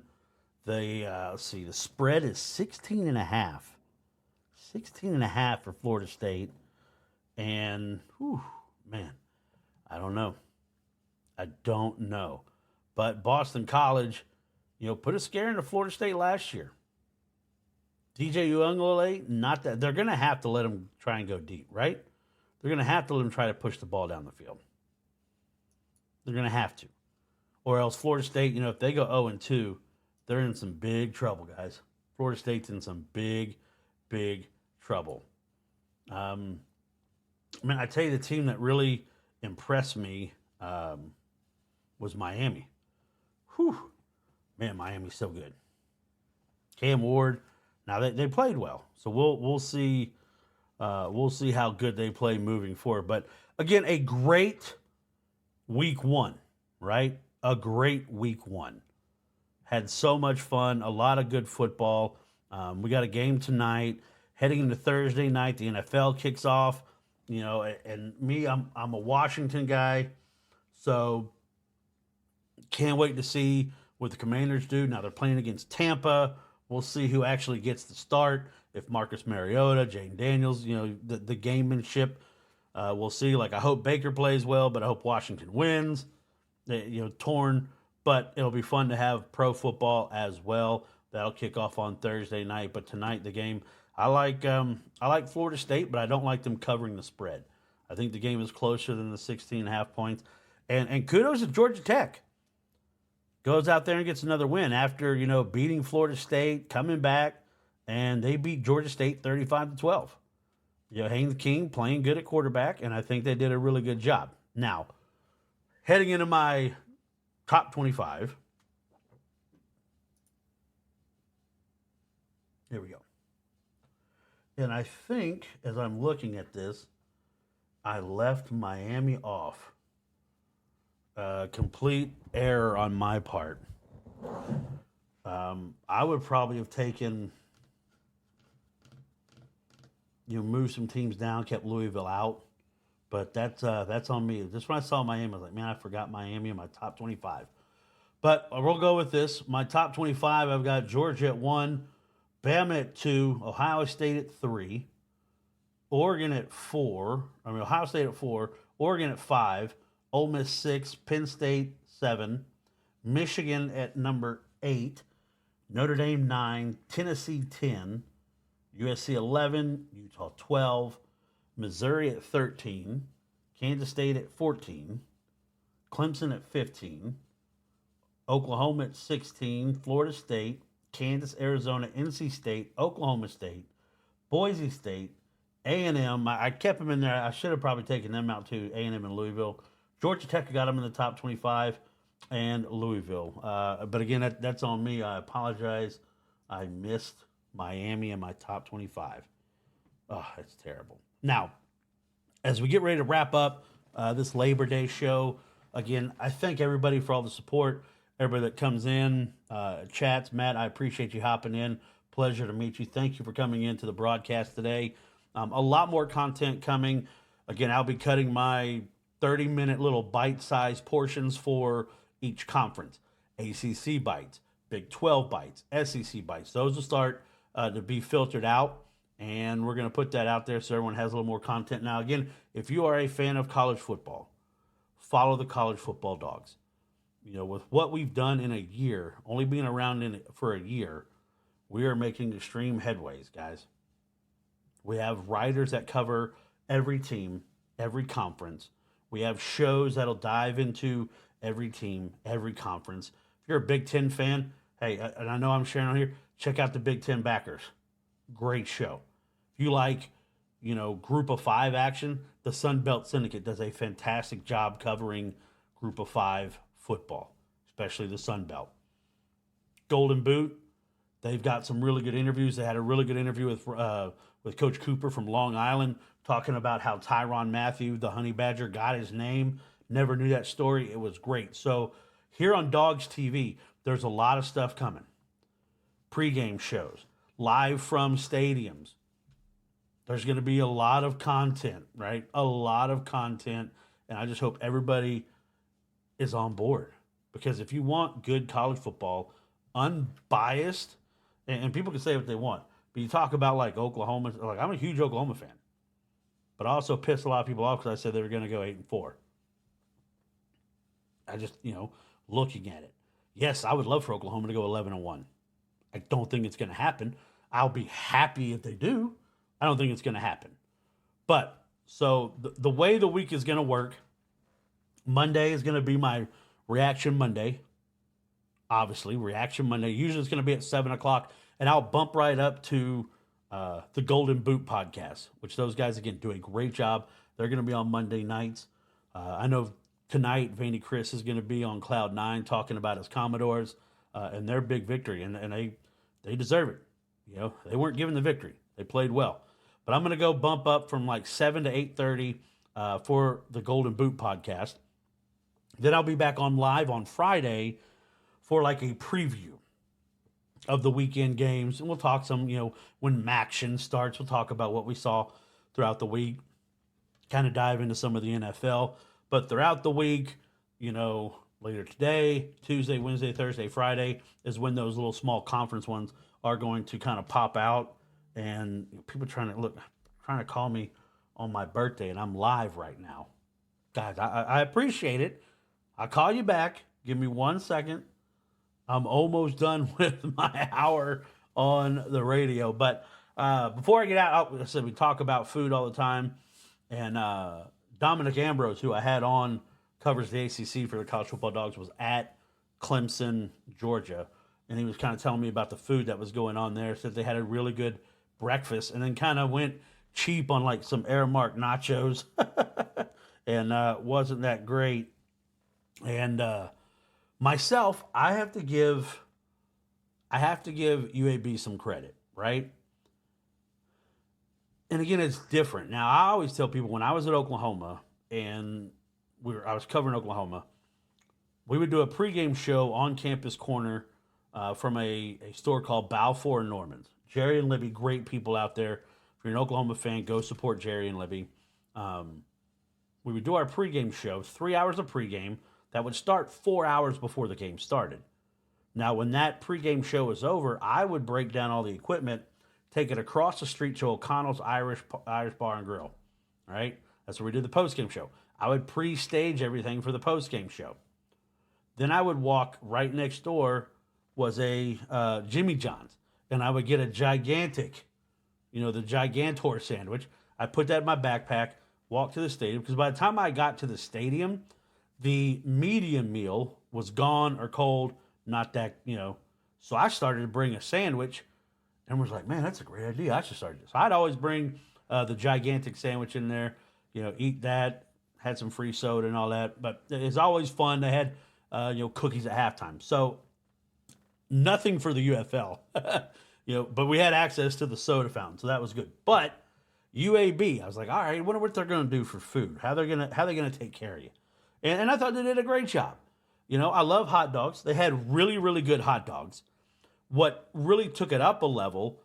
They, the spread is 16.5. 16.5 for Florida State. And, I don't know. But Boston College, put a scare into Florida State last year. DJ Uiagalelei, not that. They're going to have to let him try and go deep, right? They're going to have to let him try to push the ball down the field. They're going to have to. Or else Florida State, if they go 0-2, they're in some big trouble, guys. Florida State's in some big, big trouble. I tell you, the team that really impressed me was Miami. Man, Miami's so good. Cam Ward. Now they played well, so we'll see. We'll see how good they play moving forward. But again, a great week 1, right? A great week 1. Had so much fun. A lot of good football. We got a game tonight. Heading into Thursday night, the NFL kicks off. And me, I'm a Washington guy, so can't wait to see what the Commanders do. Now they're playing against Tampa. We'll see who actually gets the start. If Marcus Mariota, Jane Daniels, the gamemanship. We'll see. I hope Baker plays well, but I hope Washington wins. Torn, but it'll be fun to have pro football as well. That'll kick off on Thursday night. But tonight, the game, I like Florida State, but I don't like them covering the spread. I think the game is closer than the 16.5 points. And kudos to Georgia Tech. Goes out there and gets another win after, beating Florida State, coming back, and they beat Georgia State 35-12. Haynes King playing good at quarterback, and I think they did a really good job. Now, heading into my top 25. Here we go. And I think, as I'm looking at this, I left Miami off. Complete error on my part. I would probably have taken, moved some teams down, kept Louisville out. But that's on me. Just when I saw Miami, I was like, man, I forgot Miami in my top 25. But we'll go with this. My top 25, I've got Georgia at 1, Bama at 2, Ohio State at 3, Oregon at 4. Ohio State at 4, Oregon at 5, Ole Miss 6, Penn State 7, Michigan at number 8, Notre Dame 9, Tennessee 10, USC 11, Utah 12, Missouri at 13, Kansas State at 14, Clemson at 15, Oklahoma at 16, Florida State, Kansas, Arizona, NC State, Oklahoma State, Boise State, A&M. I kept them in there. I should have probably taken them out too, A&M and Louisville. Georgia Tech got them in the top 25, and Louisville. But again, that's on me. I apologize. I missed Miami in my top 25. Oh, that's terrible. Now, as we get ready to wrap up this Labor Day show, again, I thank everybody for all the support, everybody that comes in, chats. Matt, I appreciate you hopping in. Pleasure to meet you. Thank you for coming into the broadcast today. A lot more content coming. Again, I'll be cutting my 30-minute little bite-sized portions for each conference. ACC bites, Big 12 bites, SEC bites. Those will start to be filtered out, and we're going to put that out there so everyone has a little more content. Now, again, if you are a fan of college football, follow the College Football Dogs. You know, with what we've done in a year, only being around for a year, we are making extreme headways, guys. We have writers that cover every team, every conference. We have shows that'll dive into every team, every conference. If you're a Big Ten fan, hey, and I know I'm sharing on here, check out the Big Ten Backers. Great show. If you like, Group of Five action, the Sun Belt Syndicate does a fantastic job covering Group of Five football, especially the Sun Belt. Golden Boot, they've got some really good interviews. They had a really good interview with Coach Cooper from Long Island, talking about how Tyrann Mathieu, the Honey Badger, got his name. Never knew that story. It was great. So here on Dogs TV, there's a lot of stuff coming. Pre-game shows, live from stadiums. There's going to be a lot of content, right? A lot of content. And I just hope everybody is on board. Because if you want good college football, unbiased, and people can say what they want, but you talk about like Oklahoma, like I'm a huge Oklahoma fan. But I also pissed a lot of people off because I said they were going to go 8-4. I just, looking at it. Yes, I would love for Oklahoma to go 11-1. I don't think it's going to happen. I'll be happy if they do. I don't think it's going to happen. But, so the way the week is going to work, Monday is going to be my Reaction Monday. Obviously, Reaction Monday. Usually it's going to be at 7 o'clock. And I'll bump right up to the Golden Boot podcast, which those guys, again, do a great job. They're going to be on Monday nights. I know tonight, Vandy Chris is going to be on Cloud 9 talking about his Commodores and their big victory. And they deserve it. They weren't given the victory. They played well. But I'm going to go bump up from like 7 to 8:30 for the Golden Boot podcast. Then I'll be back on live on Friday for like a preview of the weekend games. And we'll talk some, when MACtion starts, we'll talk about what we saw throughout the week, kind of dive into some of the NFL. But throughout the week, later today, Tuesday, Wednesday, Thursday, Friday is when those little small conference ones are going to kind of pop out. And people trying to call me on my birthday, and I'm live right now. Guys, I appreciate it. I'll call you back. Give me 1 second. I'm almost done with my hour on the radio. But before I get out, I said we talk about food all the time. And Dominic Ambrose, who I had on, covers the ACC for the College Football Dogs, was at Clemson, Georgia. And he was kind of telling me about the food that was going on there. Said they had a really good breakfast and then kind of went cheap on like some Aramark nachos and wasn't that great. And myself, I have to give UAB some credit, right? And again, it's different. Now, I always tell people when I was at Oklahoma and I was covering Oklahoma, we would do a pregame show on Campus Corner from a store called Balfour & Norman's. Jerry and Libby, great people out there. If you're an Oklahoma fan, go support Jerry and Libby. We would do our pregame show, 3 hours of pregame, that would start 4 hours before the game started. Now, when that pregame show was over, I would break down all the equipment, take it across the street to O'Connell's Irish Bar and Grill. All right? That's where we did the postgame show. I would pre-stage everything for the postgame show. Then I would walk right next door was a Jimmy John's. And I would get a gigantic, the Gigantor sandwich. I put that in my backpack, walked to the stadium, because by the time I got to the stadium, the medium meal was gone or cold, not that, So I started to bring a sandwich, and was like, man, that's a great idea. I should start this. I'd always bring the gigantic sandwich in there, eat that, had some free soda and all that. But it's always fun. They had, cookies at halftime. So nothing for the UFL, but we had access to the soda fountain, so that was good. But UAB, I was like, all right, I wonder what they're going to do for food. How they're going to take care of you. And I thought they did a great job. I love hot dogs. They had really, really good hot dogs. What really took it up a level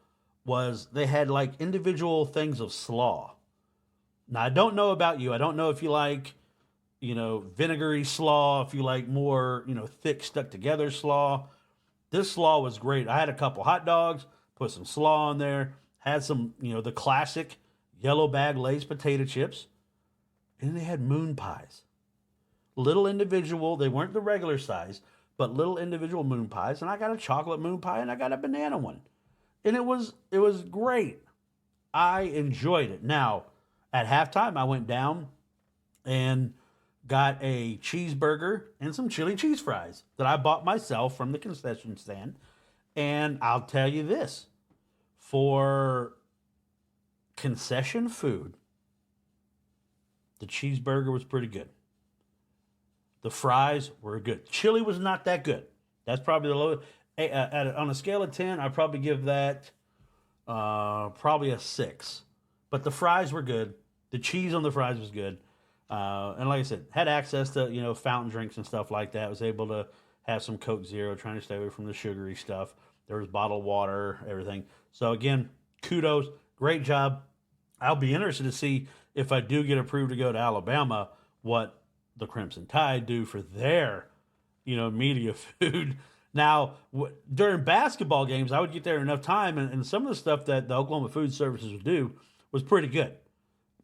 was they had like individual things of slaw. Now, I don't know about you. I don't know if you like, vinegary slaw, if you like more, thick, stuck together slaw. This slaw was great. I had a couple hot dogs, put some slaw on there, had some, the classic yellow bag Lay's potato chips, and they had moon pies. Little individual, they weren't the regular size, but little individual moon pies, and I got a chocolate moon pie and I got a banana one. And it was great. I enjoyed it. Now, at halftime, I went down and got a cheeseburger and some chili cheese fries that I bought myself from the concession stand. And I'll tell you this, for concession food, the cheeseburger was pretty good. The fries were good. Chili was not that good. That's probably the lowest. On a scale of 10, I'd probably give that probably a 6. But the fries were good. The cheese on the fries was good. And like I said, had access to, fountain drinks and stuff like that. Was able to have some Coke Zero, trying to stay away from the sugary stuff. There was bottled water, everything. So again, kudos. Great job. I'll be interested to see if I do get approved to go to Alabama, what the Crimson Tide do for their, media food. Now, during basketball games, I would get there enough time, and some of the stuff that the Oklahoma Food Services would do was pretty good.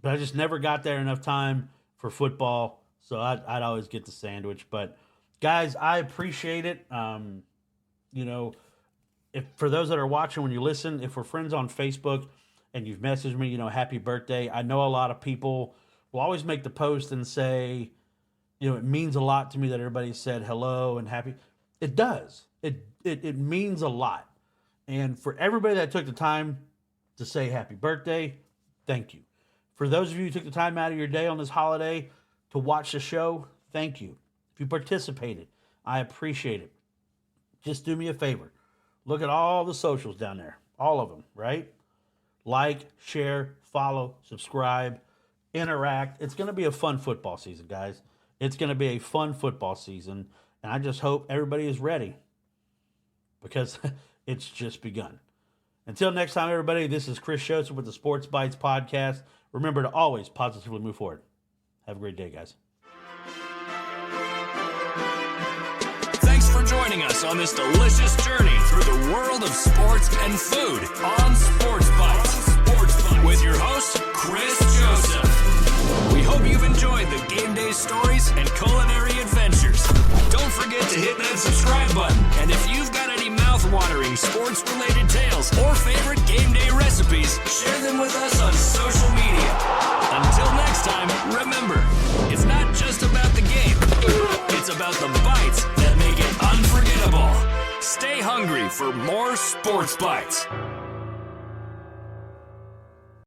But I just never got there enough time for football, so I'd always get the sandwich. But, guys, I appreciate it. If for those that are watching, when you listen, if we're friends on Facebook and you've messaged me, happy birthday. I know a lot of people will always make the post and say, it means a lot to me that everybody said hello and happy. It does. It means a lot. And for everybody that took the time to say happy birthday, thank you. For those of you who took the time out of your day on this holiday to watch the show, thank you. If you participated, I appreciate it. Just do me a favor. Look at all the socials down there. All of them, right? Like, share, follow, subscribe, interact. It's going to be a fun football season, guys. It's going to be a fun football season. And I just hope everybody is ready, because it's just begun. Until next time, everybody, this is Chris Joseph with the Sports Bites podcast. Remember to always positively move forward. Have a great day, guys. Thanks for joining us on this delicious journey through the world of sports and food on Sports Bites. With your host, Chris Joseph. We hope you've enjoyed the game day stories and culinary adventures. Don't forget to hit that subscribe button. And if you've got any mouth-watering sports-related tales or favorite game day recipes, share them with us on social media. Until next time, remember, it's not just about the game. It's about the bites that make it unforgettable. Stay hungry for more Sports Bites.